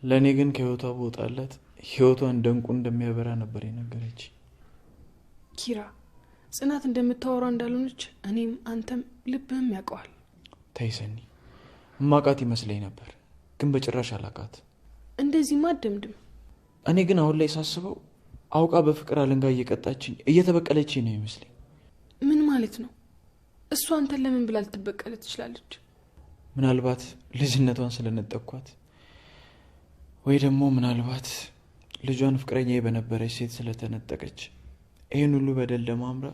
ለእኔ ግን ከህይወቷ በወጣለት ህይወቷን ደንቁ እንደሚያበራ ነበር የነገረች። ኪራ ጽናት እንደምታወራው እንዳልሆነች እኔም አንተም ልብህም ያውቀዋል። ተይ ሰኒ፣ እማቃት ይመስለኝ ነበር ግን በጭራሽ አላቃት። እንደዚህማ አትደምድም። እኔ ግን አሁን ላይ ሳስበው አውቃ በፍቅር አለንጋ እየቀጣችኝ እየተበቀለችኝ ነው ይመስለኝ። ምን ማለት ነው? እሷ አንተን ለምን ብላ ልትበቀለ ትችላለች? ምናልባት ልጅነቷን ስለነጠቅኳት ወይ ደግሞ ምናልባት ልጇን ፍቅረኛ በነበረች ሴት ስለተነጠቀች ይህን ሁሉ በደል ለማምራ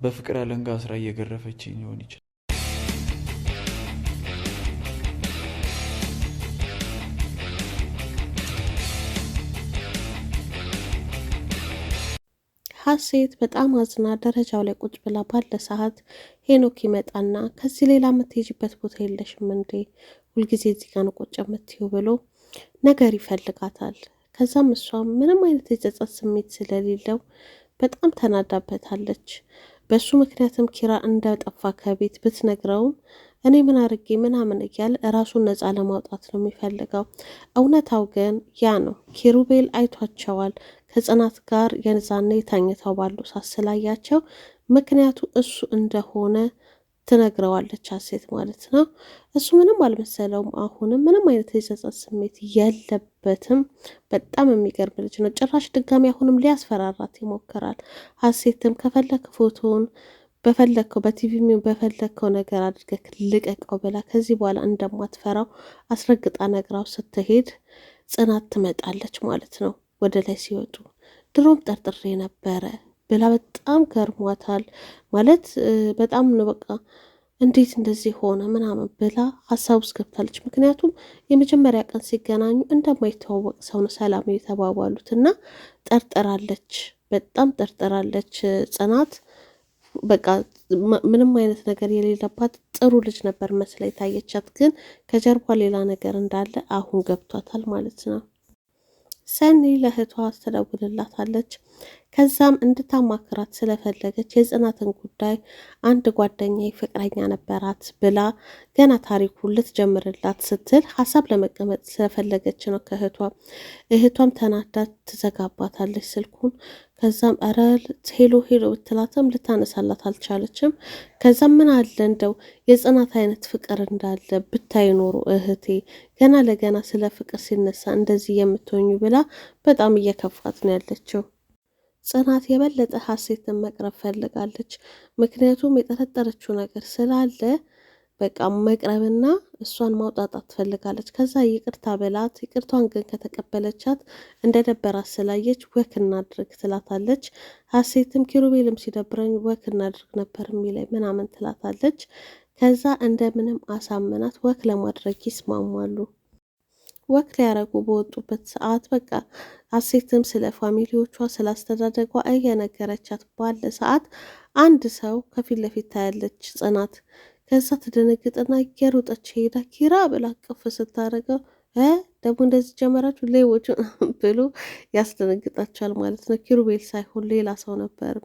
በፍቅር አለንጋ አስራ እየገረፈችኝ ሊሆን ይችላል። ሀሴት በጣም አዝና ደረጃው ላይ ቁጭ ብላ ባለ ሰዓት ሄኖክ ይመጣና ከዚህ ሌላ የምትሄጂበት ቦታ የለሽም እንዴ? ሁልጊዜ እዚህ ጋር ነው ቁጭ የምትይው ብሎ ነገር ይፈልጋታል። ከዛም እሷም ምንም አይነት የጸጸት ስሜት ስለሌለው በጣም ተናዳበታለች። በሱ ምክንያትም ኪራ እንደጠፋ ከቤት ብትነግረውም እኔ ምን አርጌ ምናምን እያለ ራሱን ነፃ ለማውጣት ነው የሚፈልገው። እውነታው ግን ያ ነው። ኪሩቤል አይቷቸዋል ከጽናት ጋር የዛኔ ተኝተው ባሉ ሳስላያቸው ምክንያቱ እሱ እንደሆነ ትነግረዋለች ሀሴት ማለት ነው። እሱ ምንም አልመሰለውም። አሁንም ምንም አይነት የጸጸት ስሜት የለበትም። በጣም የሚገርም ልጅ ነው። ጭራሽ ድጋሚ አሁንም ሊያስፈራራት ይሞክራል። ሀሴትም ከፈለክ ፎቶውን በፈለግከው በቲቪ በፈለግከው ነገር አድርገህ ልቀቀው ብላ ከዚህ በኋላ እንደማትፈራው አስረግጣ ነግራው ስትሄድ ጽናት ትመጣለች ማለት ነው። ወደ ላይ ሲወጡ ድሮም ጠርጥሬ ነበረ ብላ በጣም ገርሟታል። ማለት በጣም ነው በቃ እንዴት እንደዚህ ሆነ ምናምን ብላ ሀሳብ ውስጥ ገብታለች። ምክንያቱም የመጀመሪያ ቀን ሲገናኙ እንደማይተዋወቅ ሰው ነው ሰላም የተባባሉት እና ጠርጥራለች፣ በጣም ጠርጥራለች ጽናት። በቃ ምንም አይነት ነገር የሌለባት ጥሩ ልጅ ነበር መስላ የታየቻት፣ ግን ከጀርባ ሌላ ነገር እንዳለ አሁን ገብቷታል ማለት ነው። ሰኒ ለእህቷ ትደውልላታለች። ከዛም እንድታማክራት ስለፈለገች የጽናትን ጉዳይ አንድ ጓደኛ ፍቅረኛ ነበራት ብላ ገና ታሪኩን ልትጀምርላት ስትል ሀሳብ ለመቀመጥ ስለፈለገች ነው ከእህቷ። እህቷም ተናዳ ትዘጋባታለች ስልኩን። ከዛም ኧረ ሄሎ ሄሎ ብትላትም ልታነሳላት አልቻለችም። ከዛም ምን አለ እንደው የጽናት አይነት ፍቅር እንዳለ ብታይ ኖሮ እህቴ ገና ለገና ስለ ፍቅር ሲነሳ እንደዚህ የምትሆኙ ብላ በጣም እየከፋት ነው ያለችው። ጽናት የበለጠ ሀሴትን መቅረብ ፈልጋለች። ምክንያቱም የጠረጠረችው ነገር ስላለ በቃ መቅረብና እሷን ማውጣጣት ትፈልጋለች። ከዛ ይቅርታ በላት። ይቅርቷን ግን ከተቀበለቻት እንደደበራት ስላየች ወክ እናድርግ ትላታለች። ሀሴትም ኪሩቤልም ሲደብረኝ ወክ እናድርግ ነበር የሚለኝ ምናምን ትላታለች። ከዛ እንደምንም አሳምናት ወክ ለማድረግ ይስማማሉ። ወክ ሊያረጉ በወጡበት ሰዓት በቃ ሀሴትም ስለ ፋሚሊዎቿ ስላስተዳደጓ እየነገረቻት ባለ ሰዓት አንድ ሰው ከፊት ለፊት ታያለች ጽናት። ከዛ ትደነግጥና እየሮጠች ሄዳ ኪራ ብላ ቅፍ ስታደርገው ደግሞ እንደዚህ ጀመራችሁ ሌቦች ብሎ ያስደነግጣቸዋል ማለት ነው። ኪሩቤል ሳይሆን ሌላ ሰው ነበር።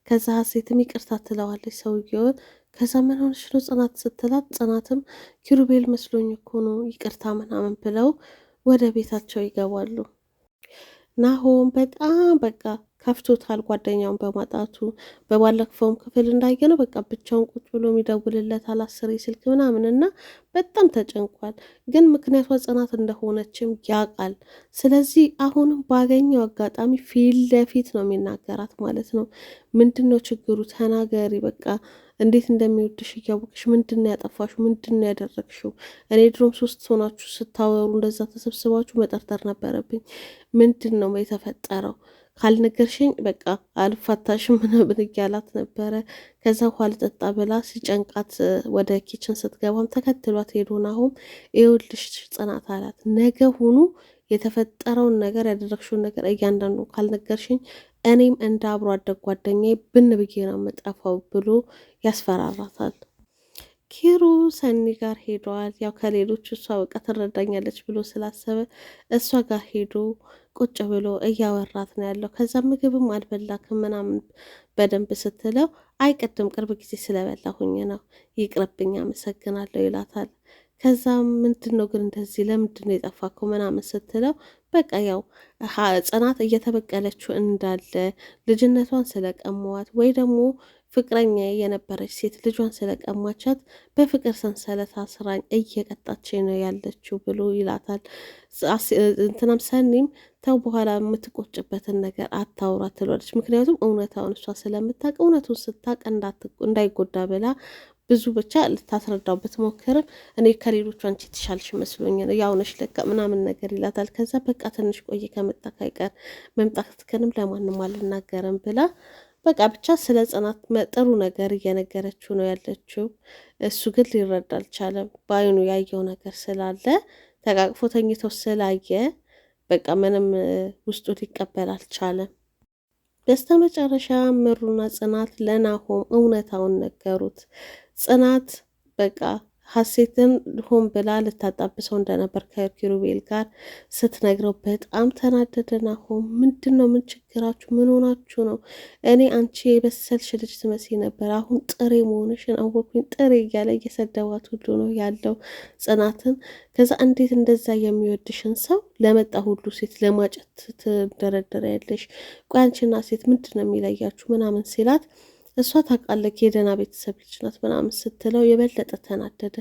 ከዛ ሀሴትም ይቅርታ ትለዋለች ሰውየውን። ከዛ ምን ሆነሽ ነው ጽናት ስትላት፣ ጽናትም ኪሩቤል መስሎኝ እኮ ነው ይቅርታ ምናምን ብለው ወደ ቤታቸው ይገባሉ። ናሆም በጣም በቃ ከፍቶታል ጓደኛውን በማጣቱ። በባለፈውም ክፍል እንዳየነው በቃ ብቻውን ቁጭ ብሎ የሚደውልለታል አስሬ ስልክ ምናምን እና በጣም ተጨንቋል። ግን ምክንያቷ ጽናት እንደሆነችም ያውቃል። ስለዚህ አሁንም ባገኘው አጋጣሚ ፊት ለፊት ነው የሚናገራት ማለት ነው። ምንድን ነው ችግሩ? ተናገሪ በቃ እንዴት እንደሚወድሽ እያወቅሽ ምንድን ነው ያጠፋሽው? ምንድን ነው ያደረግሽው? እኔ ድሮም ሶስት ሆናችሁ ስታወሩ እንደዛ ተሰብስባችሁ መጠርጠር ነበረብኝ። ምንድን ነው የተፈጠረው? ካልነገርሽኝ በቃ አልፋታሽም ምናምን እያላት ነበረ። ከዛ ውሃ ልጠጣ ብላ ሲጨንቃት ወደ ኪችን ስትገባም ተከትሏት ሄዶ ናሆም ይኸውልሽ ጽናት አላት፣ ነገ ሁኑ የተፈጠረውን ነገር ያደረግሽውን ነገር እያንዳንዱ ካልነገርሽኝ እኔም እንደ አብሮ አደግ ጓደኛዬ ብን ብዬ ነው የምጠፋው ብሎ ያስፈራራታል። ኪሩ ሰኒ ጋር ሄደዋል። ያው ከሌሎች እሷ በቃ ትረዳኛለች ብሎ ስላሰበ እሷ ጋር ሄዶ ቁጭ ብሎ እያወራት ነው ያለው። ከዛ ምግብም አልበላክም ምናምን በደንብ ስትለው አይ ቅድም ቅርብ ጊዜ ስለበላሁኝ ነው ይቅርብኝ አመሰግናለሁ ይላታል። ከዛ ምንድን ነው ግን እንደዚህ ለምንድን ነው የጠፋከው ምናምን ስትለው በቃ ያው ጽናት እየተበቀለችው እንዳለ ልጅነቷን ስለቀሟት ወይ ደግሞ ፍቅረኛ የነበረች ሴት ልጇን ስለቀማቻት በፍቅር ሰንሰለት አስራኝ እየቀጣች ነው ያለችው ብሎ ይላታል። እንትናም ሰኒም ተው በኋላ የምትቆጭበትን ነገር አታውራ ትሏለች። ምክንያቱም እውነታውን እሷ ስለምታውቅ እውነቱን ስታውቅ እንዳይጎዳ ብላ ብዙ ብቻ ልታስረዳው ብትሞክርም እኔ ከሌሎቹ አንቺ ትሻልሽ መስሎኝ ነው ያውነሽ ለካ ምናምን ነገር ይላታል። ከዛ በቃ ትንሽ ቆይ ከመጣ ካይቀር መምጣትክንም ለማንም አልናገርም ብላ በቃ ብቻ ስለ ጽናት ጥሩ ነገር እየነገረችው ነው ያለችው። እሱ ግን ሊረዳ አልቻለም። በአይኑ ያየው ነገር ስላለ ተቃቅፎ ተኝተው ስላየ በቃ ምንም ውስጡ ሊቀበል አልቻለም። በስተመጨረሻ ምሩና ጽናት ለናሆም እውነታውን ነገሩት። ጽናት በቃ ሀሴትን ሆን ብላ ልታጣብሰው እንደነበር ከኪሩቤል ጋር ስትነግረው በጣም ተናደደ ናሆም። ምንድን ነው? ምን ችግራችሁ? ምን ሆናችሁ ነው? እኔ አንቺ የበሰልሽ ልጅ ትመስይ ነበር፣ አሁን ጥሬ መሆንሽን አወኩኝ፣ ጥሬ እያለ እየሰደባት ሁሉ ነው ያለው ጽናትን። ከዛ እንዴት እንደዛ የሚወድሽን ሰው ለመጣ ሁሉ ሴት ለማጨት ትደረደረ ያለሽ? ቆይ አንቺና ሴት ምንድን ነው የሚለያችሁ? ምናምን ሲላት እሷ ታውቃለች የደህና ቤተሰብ ልጅ ናት ምናምን ስትለው የበለጠ ተናደደ።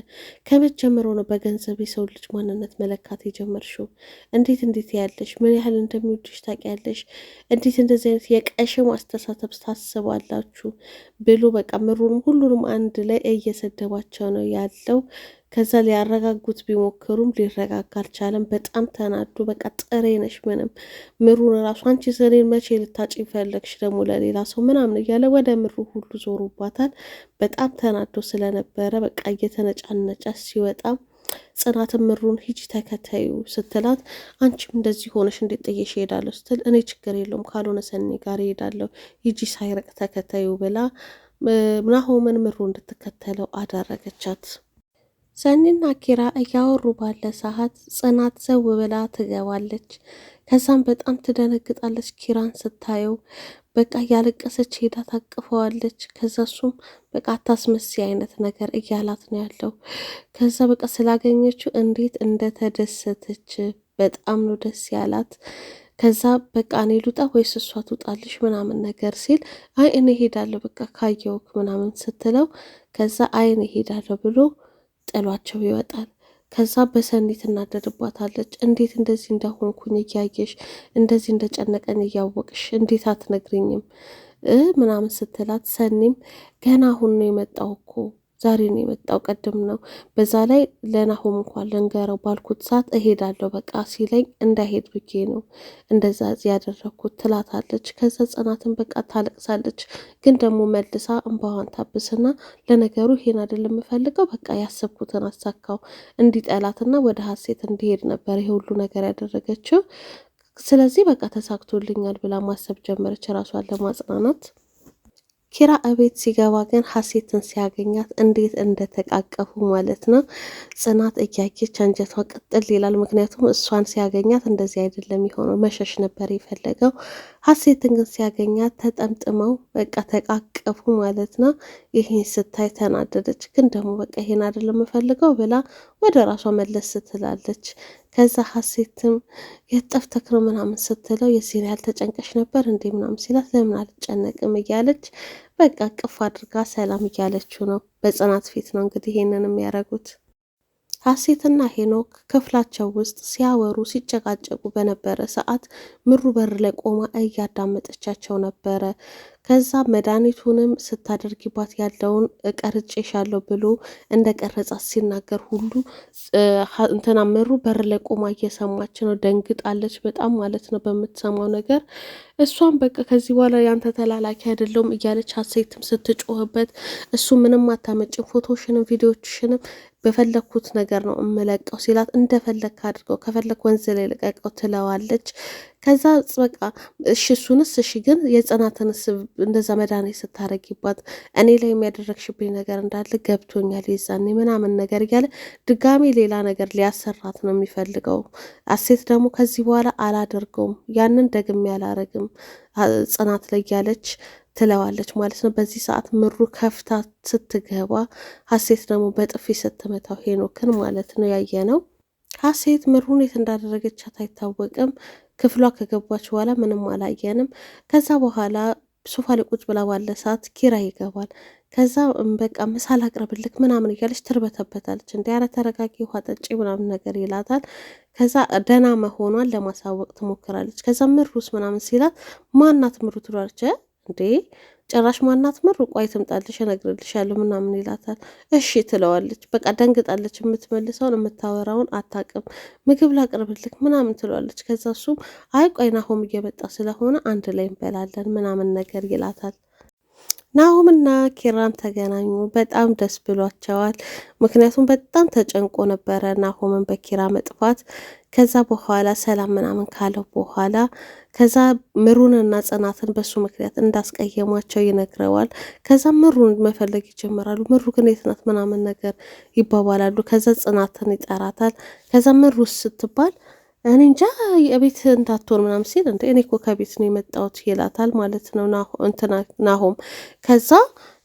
ከመጀመሪያው ነው በገንዘብ የሰው ልጅ ማንነት መለካት የጀመርሽው? እንዴት ያለሽ ምን ያህል እንደሚወድሽ ታውቂያለሽ? እንዴት እንደዚህ አይነት የቀሽም አስተሳሰብ ታስባላችሁ? ብሎ በቃ ምሩንም ሁሉንም አንድ ላይ እየሰደባቸው ነው ያለው። ከዛ ሊያረጋጉት ቢሞክሩም ሊረጋጋ አልቻለም። በጣም ተናዱ። በቃ ጥሬ ነሽ ምንም ምሩን ራሱ አንቺ እኔን መቼ ልታጭ ፈለግሽ ደግሞ ለሌላ ሰው ምናምን እያለ ወደ ምሩ ሁሉ ዞሩባታል። በጣም ተናዶ ስለነበረ በቃ እየተነጫነጨ ሲወጣ ጽናትን ምሩን ሂጂ ተከታዩ ስትላት አንቺም እንደዚህ ሆነሽ እንዴት ጥዬሽ እሄዳለሁ ስትል እኔ ችግር የለውም ካልሆነ ሰኒ ጋር እሄዳለሁ ሂጂ ሳይረቅ ተከታዩ ብላ ናሆምን ምሩ እንድትከተለው አዳረገቻት። ሰኒና ኪራ እያወሩ ባለ ሰዓት ጽናት ዘው ብላ ትገባለች። ከዛም በጣም ትደነግጣለች ኪራን ስታየው። በቃ እያለቀሰች ሄዳ ታቅፈዋለች። ከዛ እሱም በቃ አታስመሲ አይነት ነገር እያላት ነው ያለው። ከዛ በቃ ስላገኘችው እንዴት እንደተደሰተች በጣም ነው ደስ ያላት። ከዛ በቃ እኔ ልውጣ ወይስ እሷ ትውጣልሽ ምናምን ነገር ሲል አይ እኔ ሄዳለሁ በቃ ካየውክ ምናምን ስትለው ከዛ አይ እኔ ሄዳለሁ ብሎ ጥሏቸው ይወጣል። ከዛ በሰኒ ትናደድባታለች። እንዴት እንደዚህ እንደሆንኩኝ እያየሽ እንደዚህ እንደጨነቀን እያወቅሽ እንዴት አትነግሪኝም ምናምን ስትላት ሰኒም ገና አሁን ነው የመጣው እኮ ዛሬ ነው የመጣው ቀድም ነው በዛ ላይ ለናሆም እንኳን ልንገረው ባልኩት ሰዓት እሄዳለሁ በቃ ሲለኝ እንዳይሄድ ብዬ ነው እንደዛ ያደረግኩት ትላታለች። ከዛ ጽናትን በቃ ታለቅሳለች። ግን ደግሞ መልሳ እንባዋን ታብስና ለነገሩ ይሄን አይደለም የምፈልገው በቃ ያሰብኩትን አሳካው እንዲጠላትና ወደ ሀሴት እንዲሄድ ነበር ይሄ ሁሉ ነገር ያደረገችው። ስለዚህ በቃ ተሳክቶልኛል ብላ ማሰብ ጀመረች ራሷን ለማጽናናት። ኪራ እቤት ሲገባ ግን ሀሴትን ሲያገኛት እንዴት እንደተቃቀፉ ማለት ነው። ጽናት እያየች አንጀቷ ቅጥል ይላል። ምክንያቱም እሷን ሲያገኛት እንደዚህ አይደለም የሆነው፣ መሸሽ ነበር የፈለገው። ሀሴትን ግን ሲያገኛት ተጠምጥመው በቃ ተቃቀፉ ማለት ነው። ይሄን ስታይ ተናደደች። ግን ደግሞ በቃ ይሄን አይደለም የምፈልገው ብላ ወደ ራሷ መለስ ስትላለች። ከዛ ሀሴትም የጠፍተክ ነው ምናምን ስትለው የዚህን ያህል ተጨንቀሽ ነበር እንዴ ምናምን ሲላት ለምን አልጨነቅም እያለች በቃ ቅፍ አድርጋ ሰላም እያለችው ነው። በጽናት ፊት ነው እንግዲህ ይሄንን የሚያደርጉት። ሀሴትና ሄኖክ ክፍላቸው ውስጥ ሲያወሩ ሲጨቃጨቁ በነበረ ሰዓት ምሩ በር ላይ ቆማ እያዳመጠቻቸው ነበረ። ከዛ መድኃኒቱንም ስታደርጊባት ያለውን ቀርጬሻለሁ ብሎ እንደ ቀረጻት ሲናገር ሁሉ እንትና ምሩ በር ላይ ቆማ እየሰማች ነው። ደንግጣለች በጣም ማለት ነው በምትሰማው ነገር። እሷም በቃ ከዚህ በኋላ ያንተ ተላላኪ አይደለሁም እያለች ሀሴትም ስትጮህበት እሱ ምንም አታመጭም ፎቶሽንም ቪዲዮችሽንም በፈለግኩት ነገር ነው እምለቀው ሲላት እንደፈለግ አድርገው ከፈለግ ወንዝ ላይ ልቀቀው ትለዋለች። ከዛ በቃ እሺ እሱንስ እሺ ግን የጽናትንስ እንደዛ መድኃኒት ስታረጊባት እኔ ላይ የሚያደረግሽብኝ ነገር እንዳለ ገብቶኛል የዛኔ ምናምን ነገር እያለ ድጋሚ ሌላ ነገር ሊያሰራት ነው የሚፈልገው። ሀሴት ደግሞ ከዚህ በኋላ አላደርገውም ያንን ደግሜ አላረግም ጽናት ላይ ያለች ትለዋለች ማለት ነው። በዚህ ሰዓት ምሩ ከፍታ ስትገባ ሀሴት ደግሞ በጥፊ ስትመታው ሄኖክን ማለት ነው ያየ ነው። ሀሴት ምሩን የት እንዳደረገቻት አይታወቅም። ክፍሏ ከገባች በኋላ ምንም አላየንም። ከዛ በኋላ ሶፋ ላይ ቁጭ ብላ ባለ ሰዓት ኪራ ይገባል። ከዛ በቃ ምሳ ላቅርብልክ ምናምን እያለች ትርበተበታለች። እንዲ ኧረ ተረጋጊ ውሃ ጠጪ ምናምን ነገር ይላታል። ከዛ ደህና መሆኗን ለማሳወቅ ትሞክራለች። ከዛ ምሩስ ምናምን ሲላት ማናት ምሩ ትሏለች። እንዴ ጭራሽ ማናት ምሩ? ቆይ ትምጣልሽ እነግርልሻለሁ ምናምን ይላታል። እሺ ትለዋለች። በቃ ደንግጣለች። የምትመልሰውን የምታወራውን አታውቅም። ምግብ ላቅርብልክ ምናምን ትለዋለች። ከዛ እሱም አይ ቆይ ናሆም እየመጣ ስለሆነ አንድ ላይ እንበላለን ምናምን ነገር ይላታል። ናሆምና ኪራም ተገናኙ። በጣም ደስ ብሏቸዋል። ምክንያቱም በጣም ተጨንቆ ነበረ ናሆምን በኪራ መጥፋት። ከዛ በኋላ ሰላም ምናምን ካለው በኋላ ከዛ ምሩንና ጽናትን በሱ ምክንያት እንዳስቀየሟቸው ይነግረዋል። ከዛ ምሩን መፈለግ ይጀምራሉ። ምሩ ግን የት ናት ምናምን ነገር ይባባላሉ። ከዛ ጽናትን ይጠራታል። ከዛ ምሩስ ስትባል እኔ እንጃ የቤት እንዳትሆን ምናምን ሲል እንደ እኔ እኮ ከቤት ነው የመጣሁት ይላታል ማለት ነው ናሆም። ከዛ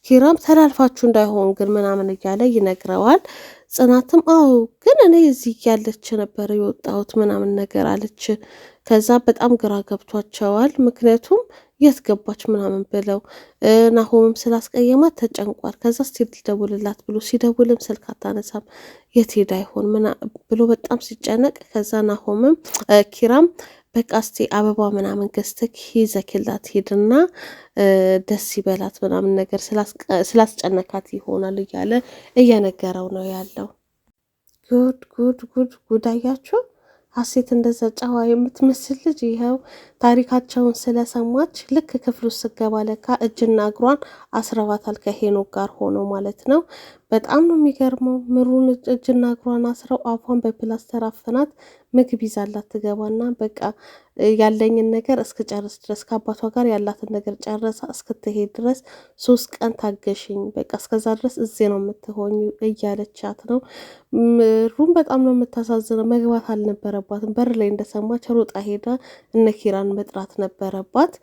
ኪራም ተላልፋችሁ እንዳይሆን ግን ምናምን እያለ ይነግረዋል። ጽናትም አዎ ግን እኔ እዚህ ያለች ነበር የወጣሁት ምናምን ነገር አለች። ከዛ በጣም ግራ ገብቷቸዋል። ምክንያቱም የት ገባች ምናምን ብለው ናሆምም ስላስቀየማት ተጨንቋል። ከዛ እስቲ ልደውልላት ብሎ ሲደውልም ስልክ አታነሳም። የት ሄዳ ይሆን ብሎ በጣም ሲጨነቅ ከዛ ናሆምም ኪራም በቃ እስቲ አበባ ምናምን ገዝተክ ይዘክላት ሄድና ደስ ይበላት ምናምን ነገር ስላስጨነካት ይሆናል እያለ እየነገረው ነው ያለው። ጉድ ጉድ ጉድ ጉድ አያችሁ። ሀሴት እንደዛ ጨዋ የምትመስል ልጅ ይኸው ታሪካቸውን ስለሰማች ልክ ክፍል ውስጥ ስገባ ለካ እጅና እግሯን አስረዋታል ከሄኖክ ጋር ሆኖ ማለት ነው። በጣም ነው የሚገርመው። ምሩን እጅና እግሯን አስረው አፏን በፕላስተር አፍናት ምግብ ይዛላት ትገባና በቃ ያለኝን ነገር እስክጨርስ ድረስ ከአባቷ ጋር ያላትን ነገር ጨረሳ እስክትሄድ ድረስ 3 ቀን ታገሽኝ፣ በቃ እስከዛ ድረስ እዚህ ነው የምትሆኝ እያለቻት ነው። ምሩን በጣም ነው የምታሳዝነው። መግባት አልነበረባትም። በር ላይ እንደሰማች ሮጣ ሄዳ እነ ኪራን መጥራት ነበረባት።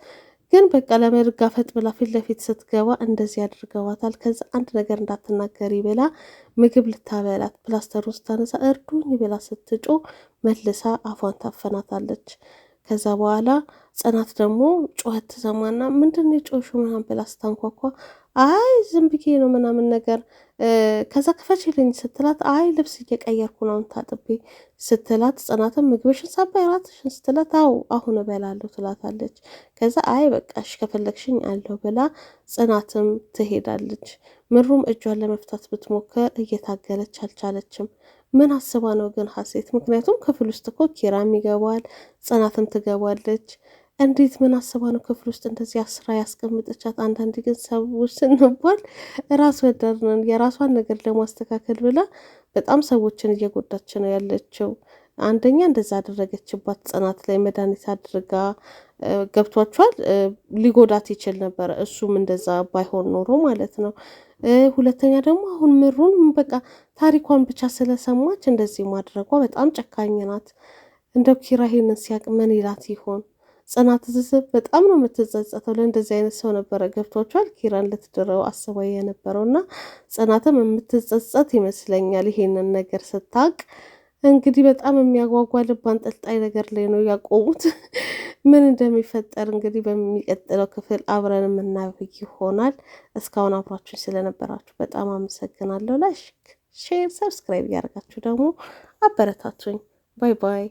ግን በቃ ለመጋፈጥ ብላ ፊት ለፊት ስትገባ እንደዚህ አድርገዋታል። ከዛ አንድ ነገር እንዳትናገሪ ብላ ምግብ ልታበላት ፕላስተር ውስጥ ታነሳ እርዱኝ ብላ ስትጮ መልሳ አፏን ታፈናታለች። ከዛ በኋላ ጽናት ደግሞ ጩኸት ትሰማና ምንድን ነው የጮሽው ምናምን ብላ ስታንኳኳ አይ ዝም ብዬ ነው ምናምን ነገር ከዛ ክፈችልኝ ስትላት አይ ልብስ እየቀየርኩ ነው ታጥቤ ስትላት ጽናትን ምግብሽን ሳባይ ራትሽን ስትላት አው አሁን እበላለሁ ትላታለች። ከዛ አይ በቃሽ ከፈለግሽኝ አለው ብላ ጽናትም ትሄዳለች። ምሩም እጇን ለመፍታት ብትሞክር እየታገለች አልቻለችም። ምን አስባ ነው ግን ሀሴት? ምክንያቱም ክፍል ውስጥ እኮ ኪራም ይገባል ጽናትም ትገባለች። እንዴት ምን አስባ ነው ክፍል ውስጥ እንደዚህ አስራ ያስቀምጠቻት? አንዳንድ ግን ሰዎች ስንባል ራስ ወዳድ ነን። የራሷን ነገር ለማስተካከል ብላ በጣም ሰዎችን እየጎዳች ነው ያለችው። አንደኛ እንደዛ አደረገችባት ጽናት ላይ መድኃኒት አድርጋ ገብቷቸዋል። ሊጎዳት ይችል ነበረ እሱም እንደዛ ባይሆን ኖሮ ማለት ነው። ሁለተኛ ደግሞ አሁን ምሩን በቃ ታሪኳን ብቻ ስለሰማች እንደዚህ ማድረጓ በጣም ጨካኝ ናት። እንደው ኪራ ይሄንን ሲያቅ ምን ይላት ይሆን? ጽናት በጣም ነው የምትጸጸተው። ለእንደዚህ አይነት ሰው ነበረ ገብቷቸዋል ኪራን ልትድረው አስባ የነበረው እና ጽናትም የምትጸጸት ይመስለኛል ይሄንን ነገር ስታቅ። እንግዲህ በጣም የሚያጓጓ ልብ አንጠልጣይ ነገር ላይ ነው ያቆሙት። ምን እንደሚፈጠር እንግዲህ በሚቀጥለው ክፍል አብረን የምናየው ይሆናል። እስካሁን አብራችሁ ስለነበራችሁ በጣም አመሰግናለሁ። ላይክ፣ ሼር፣ ሰብስክራይብ እያደረጋችሁ ደግሞ አበረታቱኝ። ባይ ባይ።